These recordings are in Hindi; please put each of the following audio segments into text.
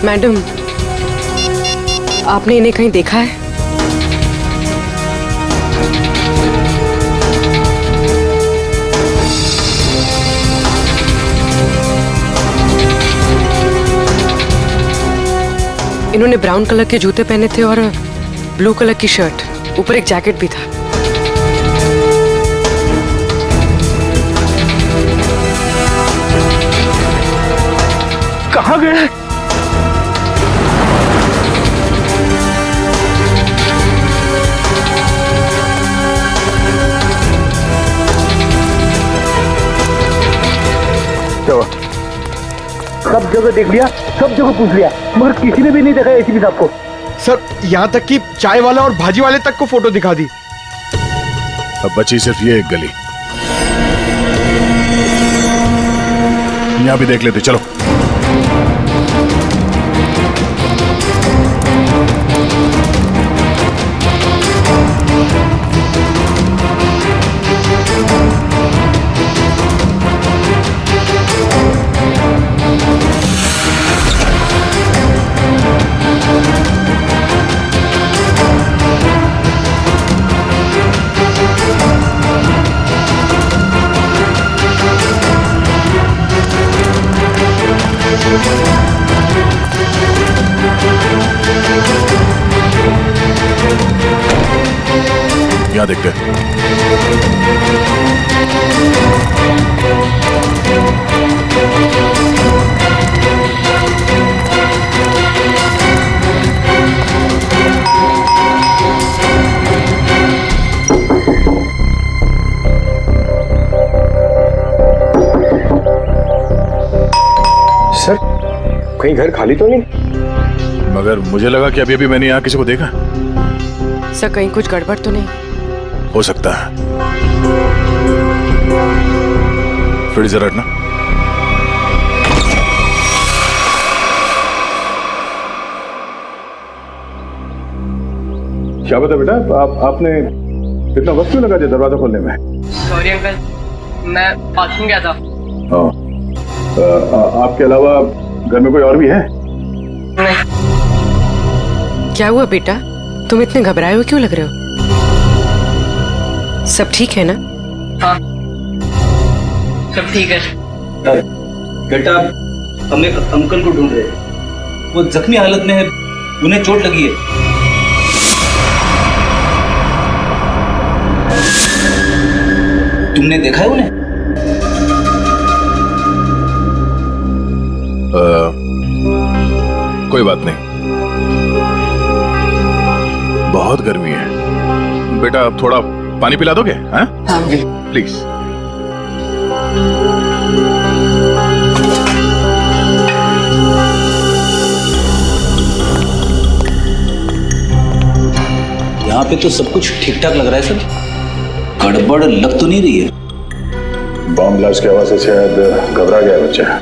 मैडम, आपने इन्हें कहीं देखा है? इन्होंने ब्राउन कलर के जूते पहने थे और ब्लू कलर की शर्ट, ऊपर एक जैकेट भी था। कहाँ गए? सब जगह देख लिया, सब जगह पूछ लिया, मगर किसी ने भी नहीं देखा एसीपी साहब को। सर, यहाँ तक कि चाय वाला और भाजी वाले तक को फोटो दिखा दी। अब बची सिर्फ ये एक गली, यहाँ भी देख लेते। चलो। यहाँ देखते हैं। सर, कहीं घर खाली तो नहीं? मगर मुझे लगा कि अभी अभी मैंने यहाँ किसी को देखा। सर, कहीं कुछ गड़बड़ तो नहीं? हो सकता है। थोड़ी जरा हटना। क्या बता बेटा, आपने इतना वक्त क्यों लगा दरवाजा खोलने में? सॉरी अंकल, मैं बाथरूम गया था। आपके अलावा घर में कोई और भी है? नहीं। क्या हुआ बेटा, तुम इतने घबराए हुए क्यों लग रहे हो? सब ठीक है ना? हाँ, सब ठीक है। बेटा, हमें अंकल को ढूंढ रहे हैं, वो जख्मी हालत में है, उन्हें चोट लगी है। तुमने देखा है उन्हें? कोई बात नहीं, बहुत गर्मी है। बेटा, अब थोड़ा पानी पिला दोगे? हाँ प्लीज। यहाँ पे तो सब कुछ ठीक ठाक लग रहा है सर, गड़बड़ लग तो नहीं रही है। बॉम्ब ब्लास्ट की आवाज से शायद घबरा गया बच्चा।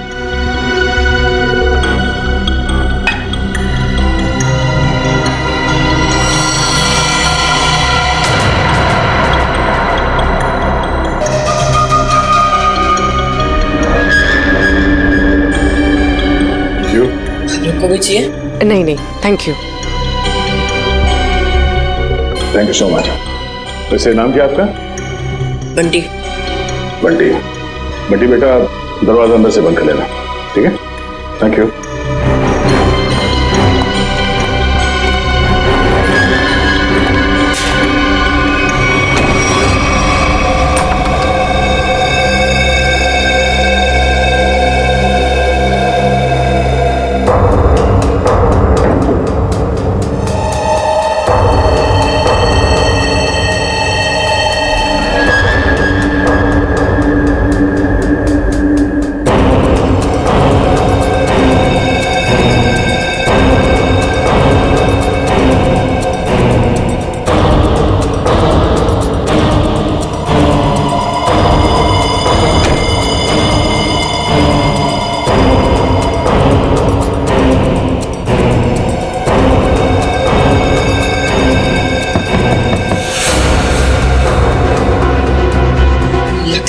को भी चाहिए? नहीं नहीं, thank you. Thank you so much. वैसे नाम क्या आपका? बंटी। बंटी। बंटी बेटा, दरवाजा अंदर से बंद कर लेना, ठीक है? Thank you.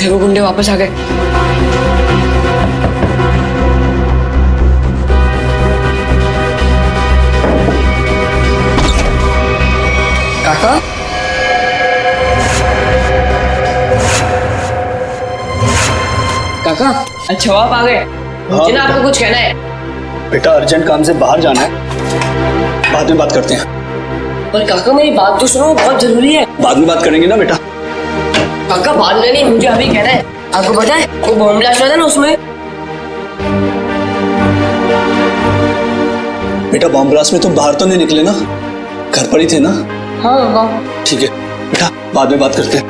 थे वो गुंडे वापस आ गए। काका अच्छा आप आ गए। मुझे ना आपको कुछ कहना है। बेटा अर्जेंट काम से बाहर जाना है, बाद में बात करते हैं। पर काका मेरी बात तो सुनो, बहुत जरूरी है। बाद में बात करेंगे ना बेटा। काका बाद में नहीं, मुझे अभी कहना है। आपको पता है वो बॉम्ब ब्लास्ट हुआ था ना, उसमें बेटा बॉम्ब ब्लास्ट में तुम बाहर तो नहीं निकले ना, घर पर ही थे ना? हाँ काका। ठीक है बेटा, बाद में बात करते हैं।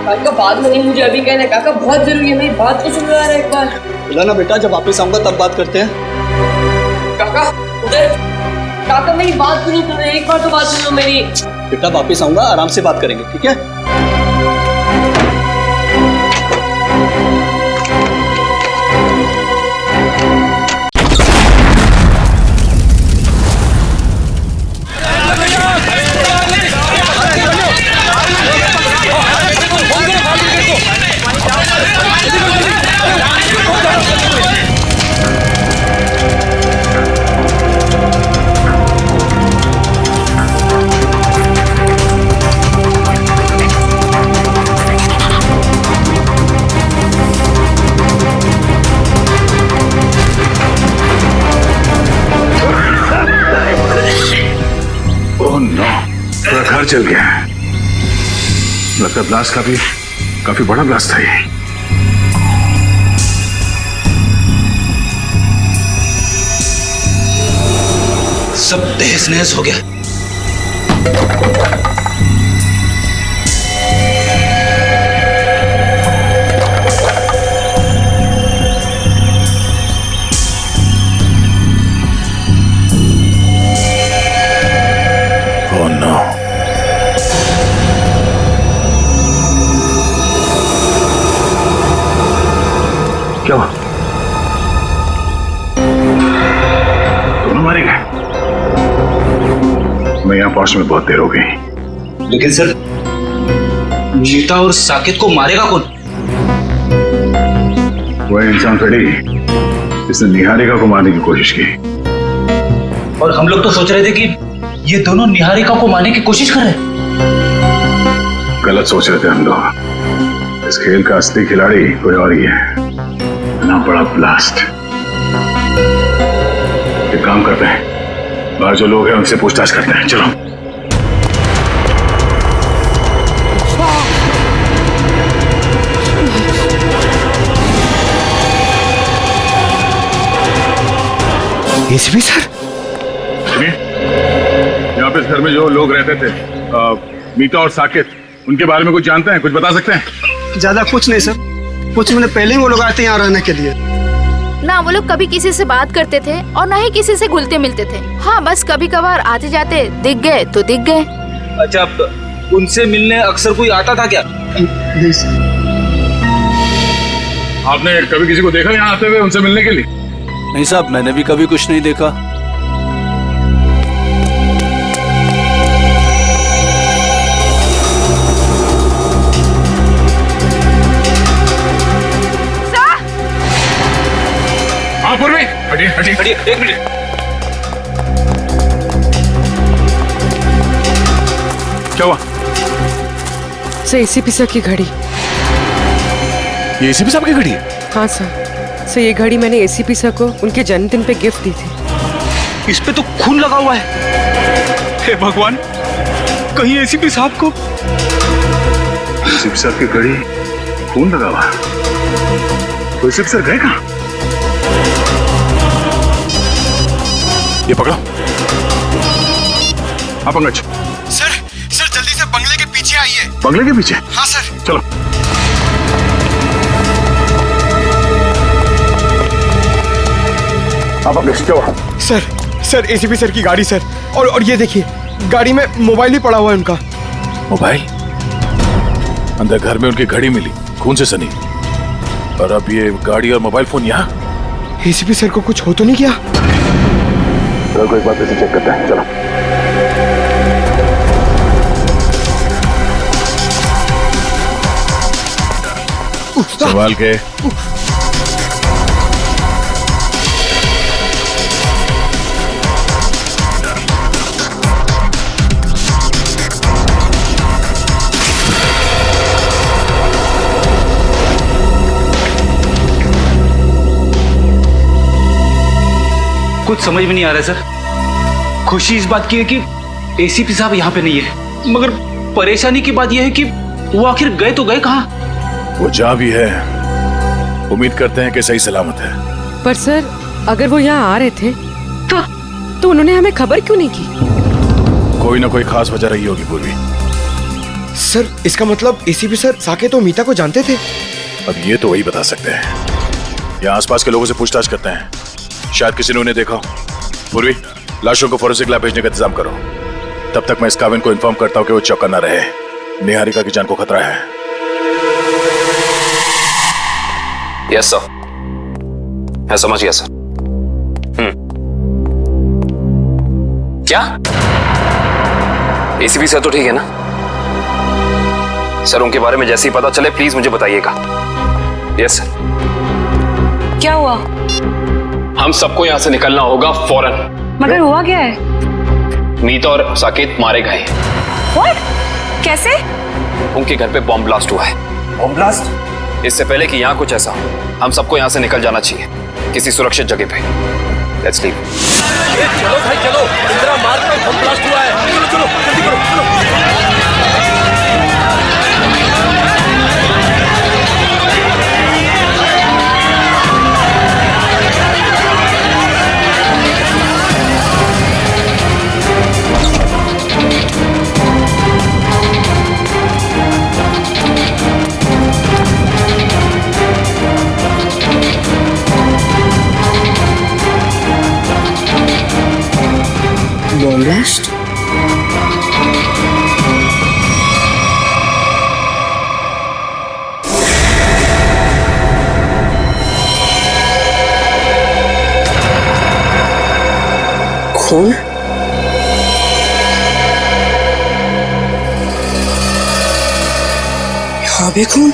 काका बाद में नहीं, मुझे अभी कहना है। काका बहुत जरूरी है, मेरी बात तो सुनो यार एक बार। बोला ना बेटा, जब वापस आऊंगा तब बात करते हैं। काका उधर, काका मेरी बात क्यों नहीं सुन रहे? एक बार तो बात सुनो मेरी। बेटा वापस आऊंगा, आराम से बात करेंगे, ठीक है? ओह नो, पूरा घर जल गया है। लगता है ब्लास्ट काफी बड़ा ब्लास्ट था ये। सब तहस नहस हो गया। ओह नो, क्या हुआ? दोनों मारे गए? मैं यहाँ पहुंचने में बहुत देर हो गई। लेकिन सर, मीता और साकिब को मारेगा कौन? वह इंसान थोड़ी जिसने निहारिका को मारने की कोशिश की। और हम लोग तो सोच रहे थे कि ये दोनों निहारिका को मारने की कोशिश कर रहे हैं। गलत सोच रहे थे हम लोग। इस खेल का असली खिलाड़ी कोई और ही है। इतना बड़ा ब्लास्ट। एक काम करते हैं, बाहर जो लोग हैं उनसे पूछताछ करते हैं। चलो। एसीपी सर, सुनिए, यहाँ पे इस घर में जो लोग रहते थे, मीता और साकिब, उनके बारे में कुछ जानते हैं? कुछ बता सकते हैं? ज्यादा कुछ नहीं सर, कुछ महीने पहले ही वो लोग आए थे यहाँ रहने के लिए। ना वो लोग कभी किसी से बात करते थे और ना ही किसी से घुलते मिलते थे। हाँ, बस कभी कभार आते जाते दिख गए तो दिख गए। अच्छा, उनसे मिलने अक्सर कोई आता था क्या? नहीं सर। आपने कभी किसी को देखा यहाँ आते हुए उनसे मिलने के लिए? नहीं साहब, मैंने भी कभी कुछ नहीं देखा। हटिए हटिए हटिए, एक मिनट। क्या हुआ? सर एसीपी सर की घड़ी। ये एसीपी साहब की घड़ी है? हाँ सर, ये घड़ी मैंने एसीपी सर को उनके जन्मदिन पे गिफ्ट दी थी। इस पे तो खून लगा हुआ है। हे भगवान, कहीं एसीपी साहब को। एसीपी साहब की घड़ी खून लगा हुआ। तो एसीपी सर गए कहाँ? ये पकड़ो। हाँ पंकज। सर जल्दी से बंगले के पीछे आइए। बंगले के पीछे? हाँ सर। चलो। हाँ पंकज, क्या हुआ? सर एसीपी सर की गाड़ी सर, और ये देखिए, गाड़ी में मोबाइल ही पड़ा हुआ है उनका। मोबाइल? अंदर घर में उनकी घड़ी मिली, खून से सनी, और अब ये गाड़ी और मोबाइल फोन यहाँ। एसीपी सर को कुछ हो तो नहीं गया? चलो एक बार फिर से चेक करते हैं। चलो। संभाल के। कुछ समझ में नहीं आ रहा है सर। खुशी इस बात की है कि एसीपी साहब यहाँ पे नहीं है, मगर परेशानी की बात यह है कि वो आखिर गए तो गए कहाँ? वो जहाँ भी है उम्मीद करते हैं कि सही सलामत है। पर सर अगर वो यहाँ आ रहे थे तो उन्होंने हमें खबर क्यों नहीं की? कोई ना कोई खास वजह रही होगी पूर्वी। सर इसका मतलब एसीपी सर साकेत और मीता को जानते थे? अब ये तो वही बता सकते हैं। यहाँ आसपास के लोगों से पूछताछ करते हैं, शायद किसी ने उन्हें देखा हो। पूर्वी, लाशों को फोरेंसिक लैब भेजने का इंतजाम करो। तब तक मैं इस काविन को इन्फॉर्म करता हूँ कि वो चौकन्ना ना रहे। निहारिका की जान को खतरा है। यस सर, मैं समझ गया सर। क्या एसीपी सर तो ठीक है ना? सर उनके बारे में जैसे ही पता चले प्लीज मुझे बताइएगा। Yes sir. क्या हुआ? हम सबको यहां से निकलना होगा फौरन। मगर हुआ क्या है? मीता और साकेत मारे गए। What? कैसे? उनके घर पे बॉम्ब ब्लास्ट हुआ है। Bomb blast? इससे पहले कि यहाँ कुछ ऐसा हो, हम सबको यहाँ से निकल जाना चाहिए किसी सुरक्षित जगह पे। Let's leave. चलो भाई चलो, इंदिरा मार्ग में बम ब्लास्ट हुआ है। चलो चलो जल्दी करो, चलो। Bomb blast? खून? यहाँ भी खून?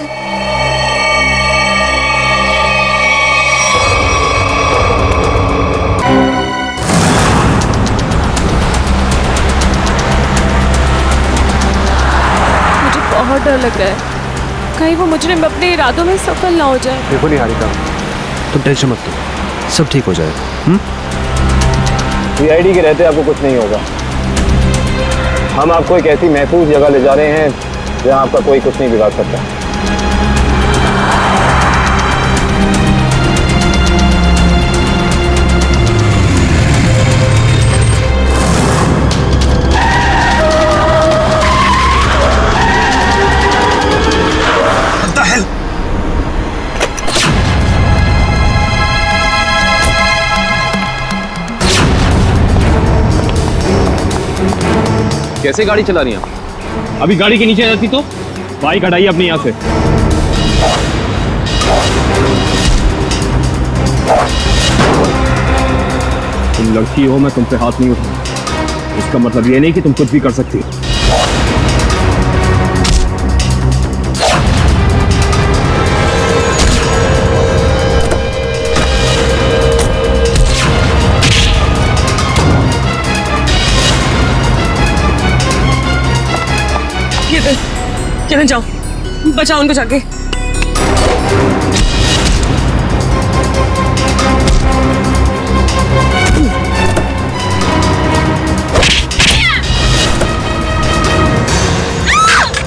बहुत डर लग रहा है, कहीं वो मुजरिम अपने इरादों में सफल ना हो जाए। देखो निहारिका, तुम टेंशन मत लो, सब ठीक हो जाएगा। सीआईडी के रहते आपको कुछ नहीं होगा। हम आपको एक ऐसी महफूज जगह ले जा रहे हैं जहां आपका कोई कुछ नहीं बिगाड़ सकता। कैसे गाड़ी चला रही हैं? अभी गाड़ी के नीचे रहती तो बाइक हटाइए अपने यहाँ से। तुम लड़की हो, मैं तुम पे हाथ नहीं उठाऊंगा। इसका मतलब ये नहीं कि तुम कुछ भी कर सकती हो। किरण जाओ, बचाओ उनको जाके।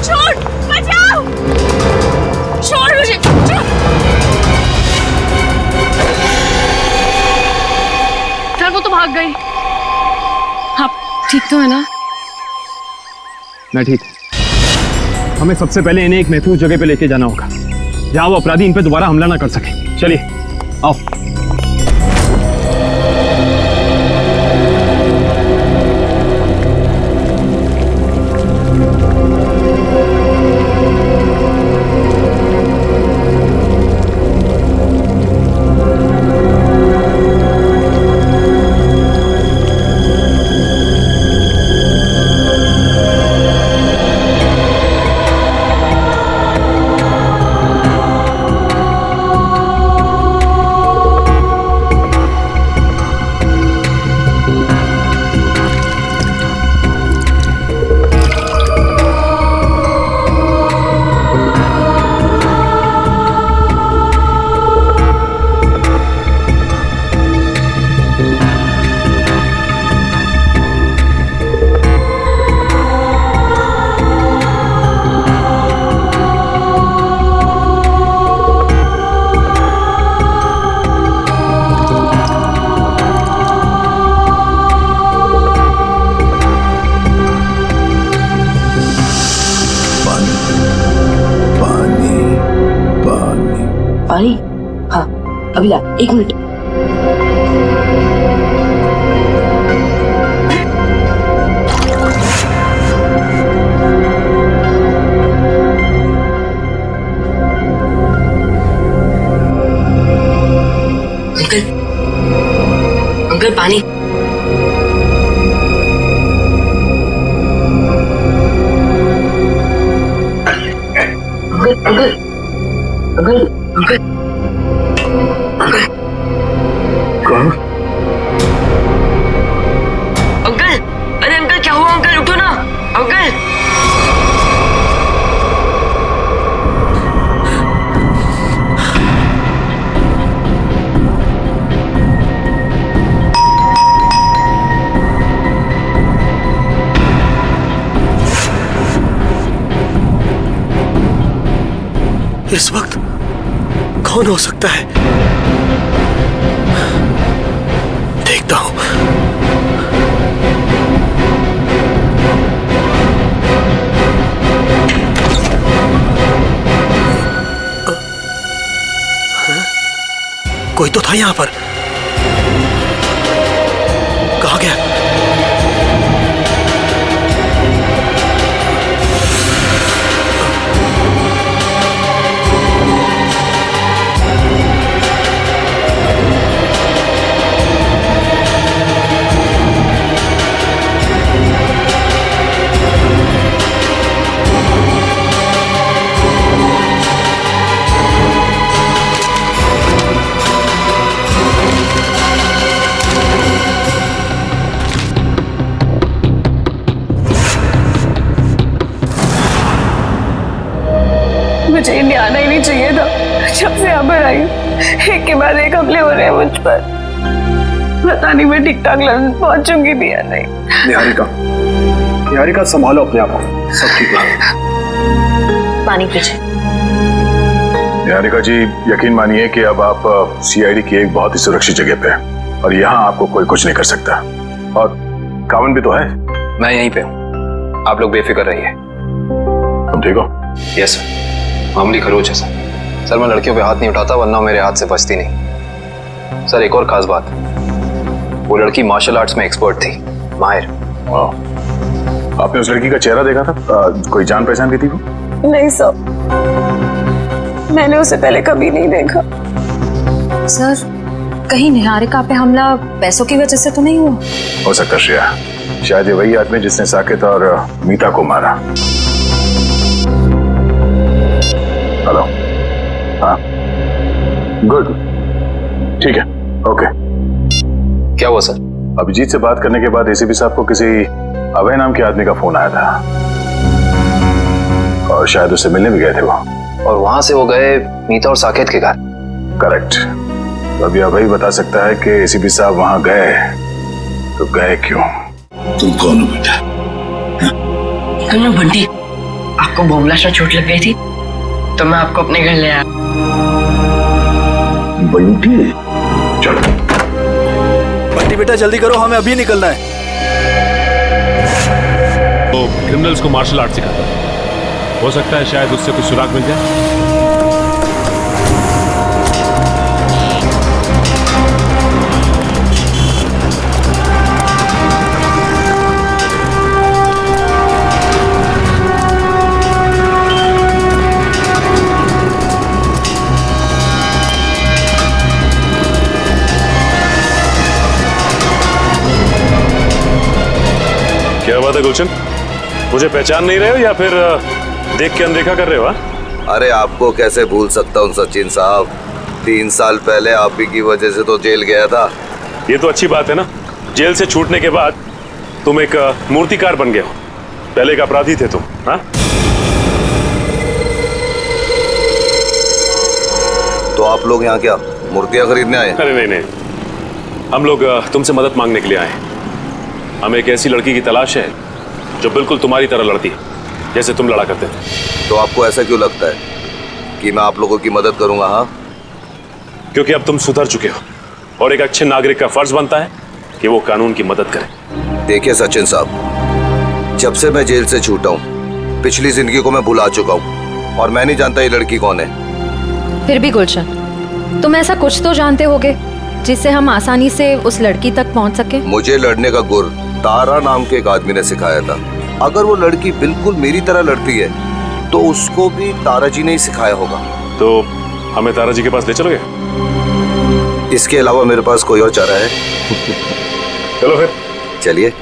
छोड़, बचाओ, छोड़ मुझे, सर वो तो भाग गई। आप ठीक तो है ना? मैं ठीक। हमें सबसे पहले इन्हें एक महफूज जगह पे लेके जाना होगा जहां वो अपराधी इन पे दोबारा हमला ना कर सके। चलिए आओ। पानी? हाँ अभी ला, 1 मिनट। अंकल, अंकल पानी। अंकल अंकल अंकल अंकल कौन? अंकल, अरे अंकल क्या हुआ? अंकल उठो ना अंकल। इस वक्त कौन हो सकता है? देखता हूं। कोई तो था यहां पर। कहां गया? मुझे इंडिया आना ही नहीं चाहिए था। जब से यहाँ पर आई एक के बाद एक हमले हो रहे हैं मुझ पर। पता नहीं मैं ठीक ठाक लंदन पहुंचूंगी भी या नहीं। निहारिका संभालो अपने आप को, सब ठीक है। पानी पीछे। निहारिका जी, यकीन मानिए कि अब आप सीआईडी की एक बहुत ही सुरक्षित जगह पे हैं और यहाँ आपको कोई कुछ नहीं कर सकता। और कावन भी तो है। मैं यहीं पे हूँ, आप लोग बेफिक्र रहिए। तुम ठीक हो? यस सर, मामूली खरोच है सर। मैं लड़कियों पे हाथ नहीं उठाता, वरना मेरे हाथ से बचती नहीं। सर एक और खास बात, वो लड़की मार्शल आर्ट्स में एक्सपर्ट थी, माहिर। आपने उस लड़की का चेहरा देखा था? कोई जान पहचान की थी वो? नहीं सर, मैंने उसे पहले कभी नहीं देखा। सर कहीं निहारिका पे हमला पैसों की वजह से तो नहीं हुआ? हो सकता श्रेया, शायद ये वही आदमी जिसने साकेत और मीता को मारा। हेलो, हाँ, गुड, ठीक है, ओके। क्या हुआ सर? अभिजीत से बात करने के बाद एसीपी साहब को किसी अभय नाम के आदमी का फोन आया था और शायद उससे मिलने भी गए थे वो। और वहां से वो गए मीता और साकेत के घर? करेक्ट। तो अभी अभय बता सकता है कि एसीपी साहब वहां गए तो गए क्यों? तुम कौन हो बेटा? मैं बंटी, आपको बोमला से चोट लग गई थी तो मैं आपको अपने घर ले आया। बंटी? चलो बंटी बेटा जल्दी करो, हमें अभी निकलना है। तो क्रिमिनल्स को मार्शल आर्ट सिखाता है, हो सकता है शायद उससे कुछ सुराग मिल जाए। क्या बात है गुलशन, मुझे पहचान नहीं रहे हो या फिर देख के अनदेखा कर रहे हो? अरे आपको कैसे भूल सकता हूँ सचिन साहब, 3 साल पहले आप ही की वजह से तो जेल गया था। ये तो अच्छी बात है ना, जेल से छूटने के बाद तुम एक मूर्तिकार बन गए हो। पहले एक अपराधी थे तुम। हाँ, तो आप लोग यहाँ क्या मूर्तियाँ खरीदने आए? अरे नहीं नहीं, हम लोग तुमसे मदद मांगने के लिए आए हैं। हमें एक ऐसी लड़की की तलाश है जो बिल्कुल तुम्हारी तरह लड़ती है, जैसे तुम लड़ा करते थे। तो आपको ऐसा क्यों लगता है कि मैं आप लोगों की मदद करूंगा? हाँ, क्योंकि अब तुम सुधर चुके हो और एक अच्छे नागरिक का फर्ज बनता है कि वो कानून की मदद करे। देखिए सचिन साहब, जब से मैं जेल से छूटा हूँ पिछली जिंदगी को मैं भुला चुका हूँ और मैं नहीं जानता ये लड़की कौन है। फिर भी गुलशन, तुम ऐसा कुछ तो जानते होगे जिससे हम आसानी से उस लड़की तक पहुंच सके। मुझे लड़ने का गुर तारा नाम के एक आदमी ने सिखाया था। अगर वो लड़की बिल्कुल मेरी तरह लड़ती है तो उसको भी तारा जी ने ही सिखाया होगा। तो हमें तारा जी के पास ले चलोगे? इसके अलावा मेरे पास कोई और चारा है? चलो फिर चलिए।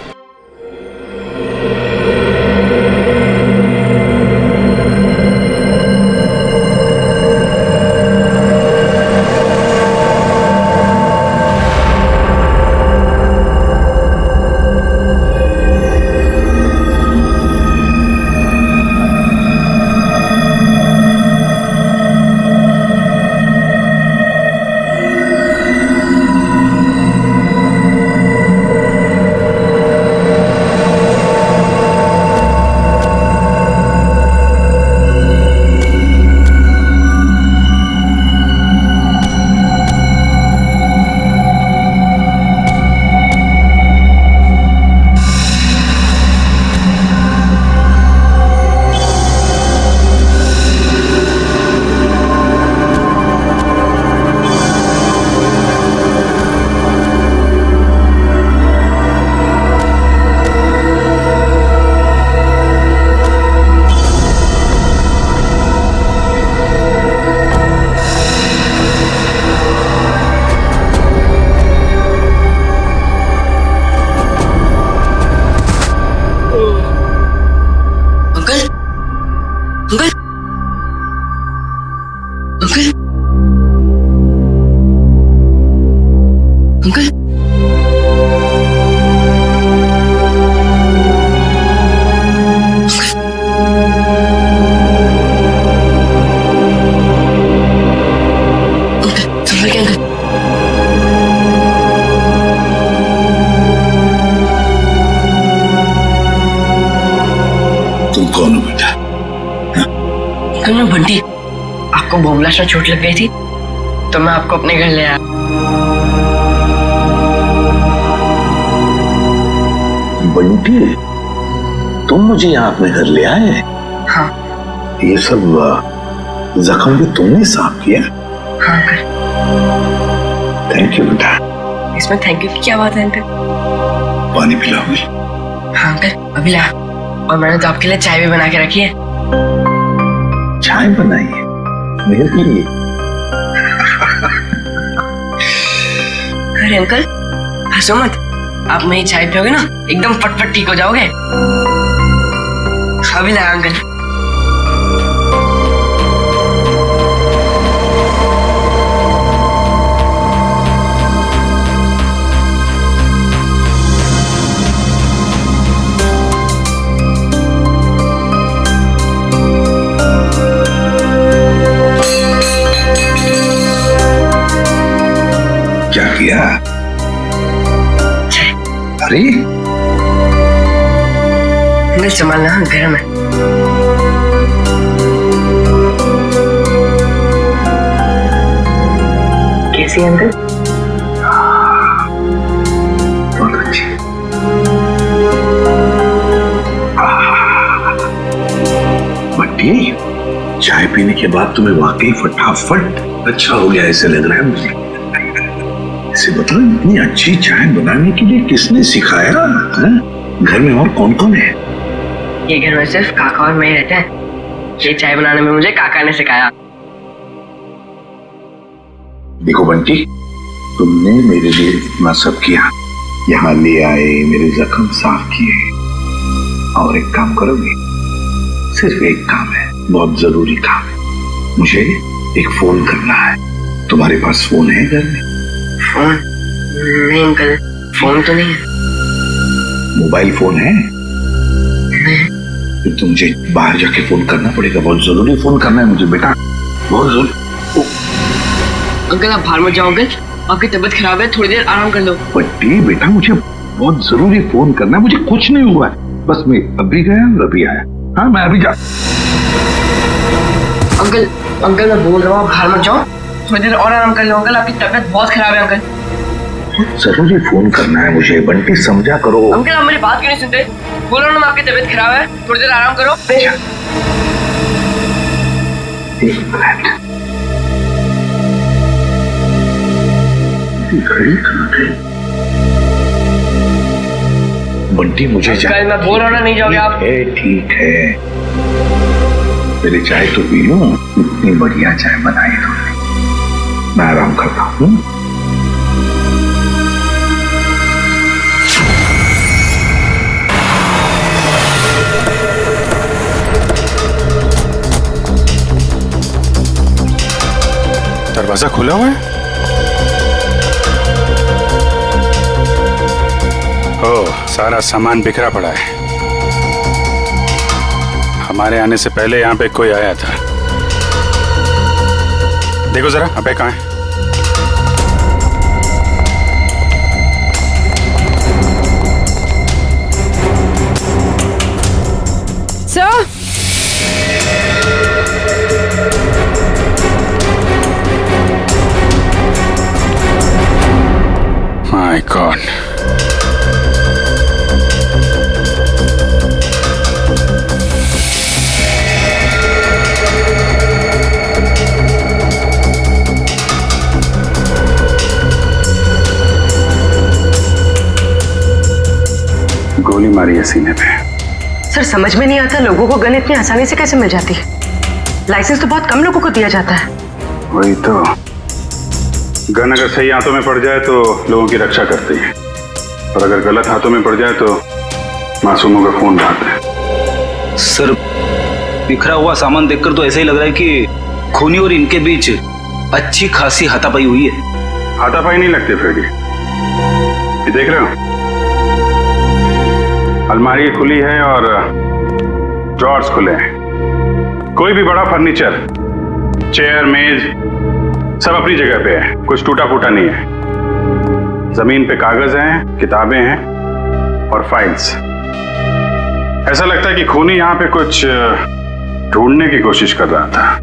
तुम कौन हो बेटा? मैं बंटी, आपको भोबलाश में चोट लग गई थी तो मैं आपको अपने घर ले आया। बंटी, तुम मुझे यहाँ अपने घर ले आए? हाँ। ये सब जख्म भी तुमने साफ किया? हाँ अंकल। थैंक यू बेटा। इसमें थैंक यू की क्या बात है अंकल? पानी पिलाओगे? हाँ अंकल, अभी ला। और मैंने तो आपके लिए चाय भी बना के रखी है। चाय बनाई है मेरे लिए? अरे अंकल, हंसो मत। आप मेरी चाय पियोगे ना, एकदम फटफट ठीक हो जाओगे। अभी ला अंकल। क्या किया? अरे अंकल संभालना, गर्म है। कैसी है अंकल? बहुत अच्छी। बट्टी, चाय पीने के बाद तुम्हें वाकई फटाफट अच्छा हो गया ऐसे लग रहा है मुझे। इसे बताओ, इतनी अच्छी चाय बनाने के लिए किसने सिखाया? घर में और कौन कौन है? ये घर में सिर्फ काका और मैं रहते हैं। ये चाय बनाने में मुझे काका ने सिखाया। देखो बंटी, तुमने मेरे लिए इतना सब किया, यहाँ ले आए, मेरे जख्म साफ किए, और एक काम करोगे? सिर्फ एक काम है, बहुत जरूरी काम है। मुझे एक फोन करना है। तुम्हारे पास फोन है घर में? फोन? नहीं अंकल, फोन तो नहीं है। मोबाइल फोन है? नहीं। फिर तो मुझे बाहर जाके फोन करना पड़ेगा। बहुत जरूरी फोन करना है मुझे बेटा, बहुत जरूरी। अंकल आप बाहर मत जाओ अंकल, आपकी तबीयत खराब है, थोड़ी देर आराम कर लो। बट्टी बेटा, मुझे बहुत जरूरी फोन करना है। मुझे कुछ नहीं हुआ है, बस मैं अभी गया और अभी आया। हाँ, मैं अभी जा। अंकल मैं बोल रहा हूँ, आप बाहर मत जाओ, थोड़ी देर और आराम कर लो। अंकल आपकी तबीयत बहुत खराब है। अंकल जरूरी फोन करना है मुझे, बंटी समझा करो। अंकल आप मेरी बात क्यों नहीं सुनते? बोल रहा हूँ ना, आपकी तबीयत खराब है, थोड़ी देर आराम करो। एक मिनट। घड़ी कहाँ गई? बंटी मुझे अंकल मैं बोल रहा हूँ ना, नहीं जाओगे आप? ठीक है, मेरी चाय तो पी लो। इतनी बढ़िया चाय बनाई तुमने, मैं आराम करता हूँ। दरवाजा खुला हुआ है? ओह, सारा सामान बिखरा पड़ा है। हमारे आने से पहले यहाँ पे कोई आया था। देखो जरा, अबे कहाँ है? Sir, my God. गोली मारी है सीने पे। सर समझ में नहीं आता, लोगों को गन इतनी आसानी से कैसे मिल जाती है? लाइसेंस तो बहुत कम लोगों को दिया जाता है। वही तो, गन अगर सही हाथों में पड़ जाए तो लोगों की रक्षा करती है, और अगर गलत हाथों में पड़ जाए तो मासूमों का खून बहाता है। सर बिखरा हुआ सामान देखकर तो ऐसा ही लग रहा है कि खूनी और इनके बीच अच्छी खासी हाथापाई हुई है। हाथापाई नहीं लगती फ्रेडी, ये देख रहे हो, अलमारी खुली है और ड्रॉर्स खुले हैं। कोई भी बड़ा फर्नीचर, चेयर, मेज, सब अपनी जगह पे है, कुछ टूटा फूटा नहीं है। जमीन पे कागज हैं, किताबें हैं और फाइल्स। ऐसा लगता है कि खूनी यहां पे कुछ ढूंढने की कोशिश कर रहा था।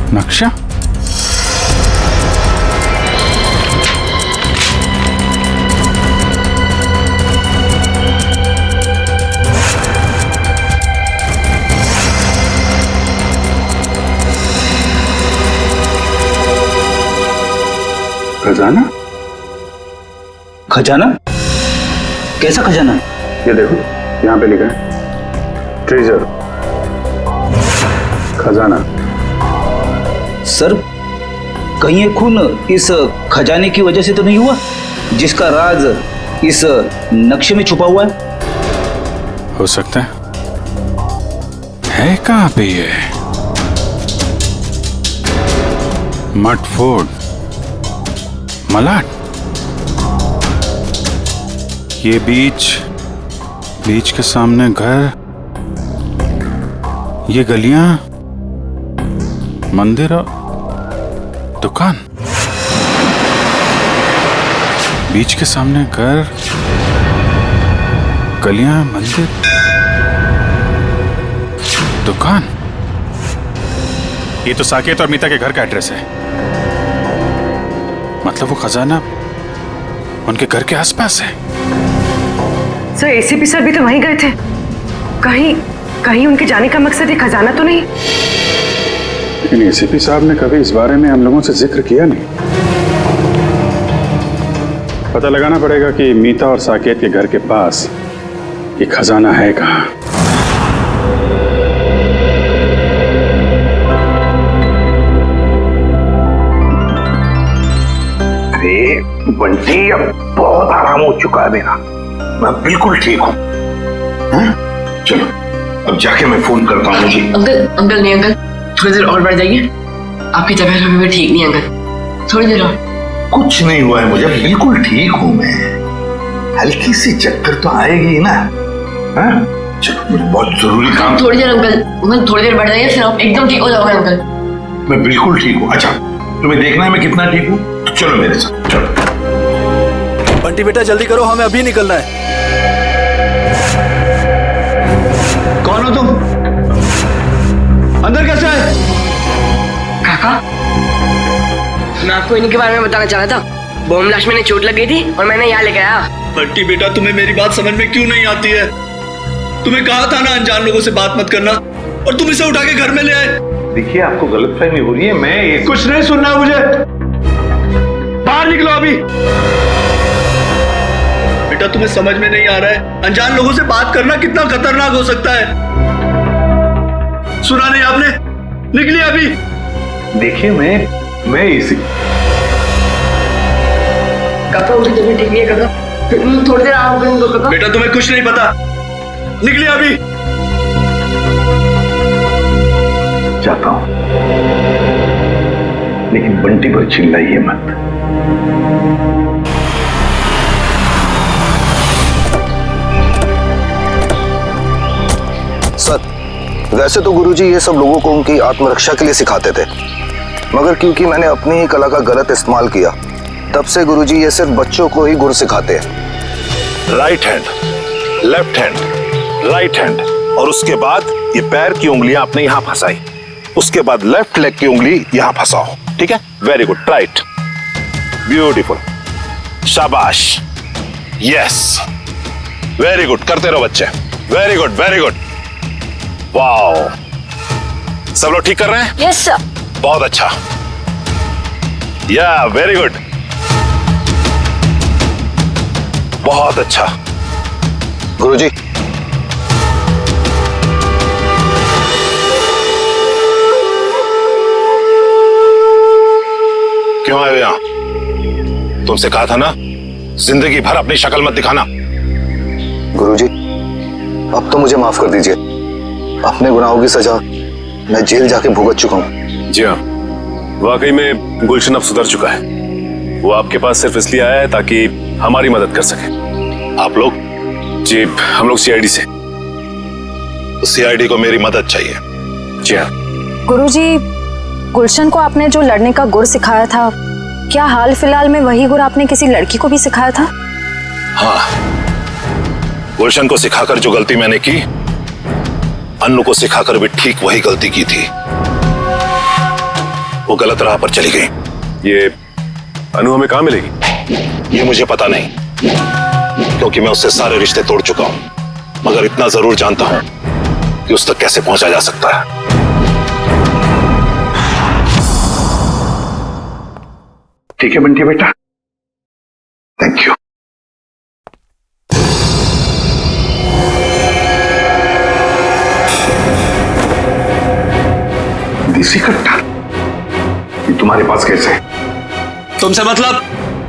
नक्शा? खजाना? खजाना? कैसा खजाना? ये देखो, यहाँ पे लिखा है ट्रेजर, खजाना। सर कहीं ये खून इस खजाने की वजह से तो नहीं हुआ, जिसका राज इस नक्शे में छुपा हुआ है? हो सकता है कहाँ पे ये? मट फोर्ड, मलाड, ये बीच के सामने घर, ये गलियां, मंदिर और दुकान। बीच के सामने घर, गलियां, मंदिर, दुकान। ये तो साकेत और मीता के घर का एड्रेस है। मतलब वो खजाना उनके घर के आसपास है। सर एसीपी सर भी तो वहीं गए थे। कहीं उनके जाने का मकसद ये खजाना तो नहीं? लेकिन एसीपी साहब ने कभी इस बारे में हम लोगों से जिक्र किया नहीं। पता लगाना पड़ेगा कि मीता और साकेत के घर के पास ये खजाना है कहाँ। अरे बंटी, अब बहुत आराम हो चुका है मेरा, मैं बिल्कुल ठीक हूँ। चलो अब जाके मैं फोन करता हूँ जी। अंकल नहीं अंकल, थोड़ी देर और बढ़ जाइए, आपकी तबीयत अभी भी ठीक नहीं है अंकल, थोड़ी देर और। कुछ नहीं हुआ है मुझे, बिल्कुल ठीक हूँ मैं। हल्की सी चक्कर तो आएगी ना। हाँ? चलो, मुझे बहुत जरूरी काम। थोड़ी देर अंकल, थोड़ी देर बैठ जाइए, फिर आप एकदम ठीक हो जाओगे अंकल। मैं बिल्कुल ठीक हूँ। अच्छा, तुम्हें देखना है मैं कितना ठीक हूँ, तो चलो मेरे साथ, चलो। बंटी बेटा जल्दी करो, हमें अभी निकलना है। कौन हो तुम? अंदर कैसे आए? काका, मैं आपको इन्हीं के बारे में बताना चाह रहा था। बॉम्ब ब्लास्ट में इन्हें चोट लग गई थी और मैंने यहाँ लेके आया। बंटी बेटा तुम्हें मेरी बात समझ में क्यों नहीं आती है? तुम्हें कहा था ना अनजान लोगों से बात मत करना, और तुम इसे उठा के घर में ले आए। देखिए, आपको गलतफहमी हो रही है। मैं कुछ नहीं सुनना मुझे, बाहर निकलो अभी। बेटा तुम्हें समझ में नहीं आ रहा है, अनजान लोगों से बात करना कितना खतरनाक हो सकता है। सुना नहीं आपने? निकलिए अभी। देखिए, मैं इसी काका उनकी तबीयत ठीक नहीं है काका, थोड़ी देर आराम करें तो काका। बेटा तुम्हें कुछ नहीं पता, निकलिए अभी। जाता हूं, लेकिन बंटी पर चिल्लाइए मत। सर, वैसे तो गुरुजी ये सब लोगों को उनकी आत्मरक्षा के लिए सिखाते थे, मगर क्योंकि मैंने अपनी ही कला का गलत इस्तेमाल किया, तब से गुरुजी ये सिर्फ बच्चों को ही गुर सिखाते हैं। Right hand, left hand, right hand, और उसके बाद ये पैर की उंगलियां आपने यहां फंसाई, उसके बाद लेफ्ट लेग की उंगली यहां फंसाओ, ठीक है? वेरी गुड, राइट, ब्यूटीफुल, शाबाश, यस, वेरी गुड, करते रहो बच्चे, very good, very good, wow. सब लोग ठीक कर रहे हैं? Yes sir. बहुत अच्छा, या वेरी गुड, बहुत अच्छा। गुरुजी, क्यों आए हो यहां? तुमसे कहा था ना जिंदगी भर अपनी शक्ल मत दिखाना। गुरुजी, अब तो मुझे माफ कर दीजिए। अपने गुनाहों की सजा मैं जेल जाके भुगत चुका हूं। जी हाँ, वाकई में गुलशन अब सुधर चुका है। वो आपके पास सिर्फ इसलिए आया है ताकि हमारी मदद कर सके। आप लोग? जी, हम लोग सीआईडी से। सीआईडी को मेरी मदद चाहिए। जी हाँ। गुरुजी, गुलशन को आपने जो लड़ने का गुर सिखाया था, क्या हाल फिलहाल में वही गुर आपने किसी लड़की को भी सिखाया था? हाँ, गुलशन को सिखाकर जो गलती मैंने की, अन्नू को सिखाकर भी ठीक वही गलती की थी। वो गलत राह पर चली गई। ये अनु हमें कहां मिलेगी? ये मुझे पता नहीं, क्योंकि मैं उससे सारे रिश्ते तोड़ चुका हूं, मगर इतना जरूर जानता हूं कि उस तक कैसे पहुंचा जा सकता है। ठीक है बंटी बेटा, थैंक यू। देसी कट्टा ये तुम्हारे पास कैसे है? तुमसे मतलब?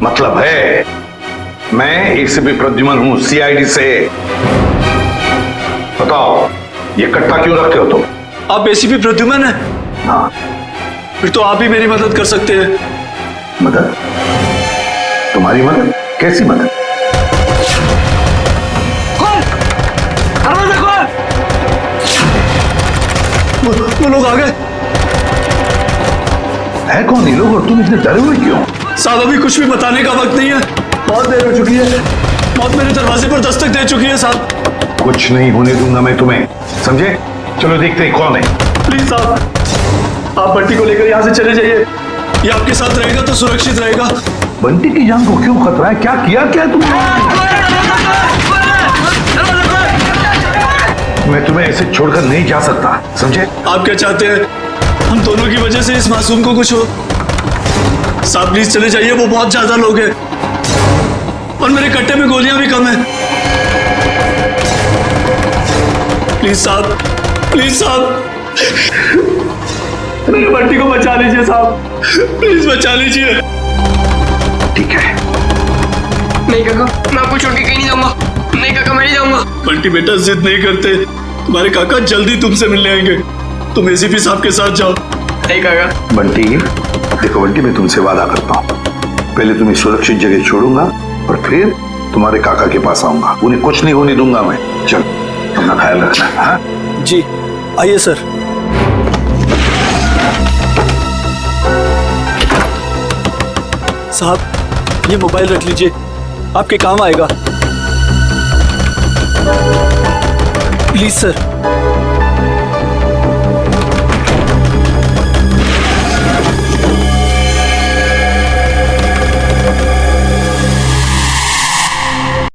मतलब है, मैं एसीपी प्रद्युमन हूं, सीआईडी से। बताओ, ये कट्टा क्यों रखते हो तुम? आप एसीपी प्रद्युमन है? हाँ। फिर तो आप ही मेरी मदद कर सकते हैं। मदद? तुम्हारी मदद? कैसी मदद? कौन? वो लोग आ गए। है कौन ये लोग और तुम इतने डरे हुए क्यों? साहब, अभी कुछ भी बताने का वक्त नहीं है, बहुत देर हो चुकी है। मौत मेरे दरवाजे पर दस्तक दे चुकी है साहब। कुछ नहीं होने दूंगा मैं तुम्हें, समझे? चलो देखते हैं कौन है। प्लीज साहब, आप बंटी को लेकर यहाँ से चले जाइए। ये आपके साथ रहेगा तो सुरक्षित रहेगा। बंटी की जान को क्यों खतरा है? क्या किया क्या तुमने? मैं तुम्हें ऐसे छोड़कर नहीं जा सकता, समझे? आप क्या चाहते हैं? हम दोनों की वजह से इस मासूम को कुछ हो? साहब प्लीज चले जाइए, वो बहुत ज्यादा लोग हैं और मेरे कट्टे में गोलियां भी कम हैं। प्लीज साहब, प्लीज साहब, मेरे बंटी को बचा लीजिए साहब, प्लीज बचा लीजिए। ठीक है। नहीं काका, मैं आपको छोड़ के कहीं नहीं जाऊंगा। नहीं काका, मैं नहीं जाऊंगा। बंटी बेटा जिद नहीं करते, तुम्हारे काका जल्दी तुमसे मिलने आएंगे। तुम एसीपी साहब के साथ जाओ। नहीं काका। बंटी, देखो बंटी, मैं तुमसे वादा करता हूँ, पहले तुम्हें सुरक्षित जगह छोड़ूंगा और फिर तुम्हारे काका के पास आऊंगा, उन्हें कुछ नहीं होने दूंगा मैं। चल अपना ख्याल रखना। हाँ जी आइए सर। साहब ये मोबाइल रख लीजिए, आपके काम आएगा। Please sir.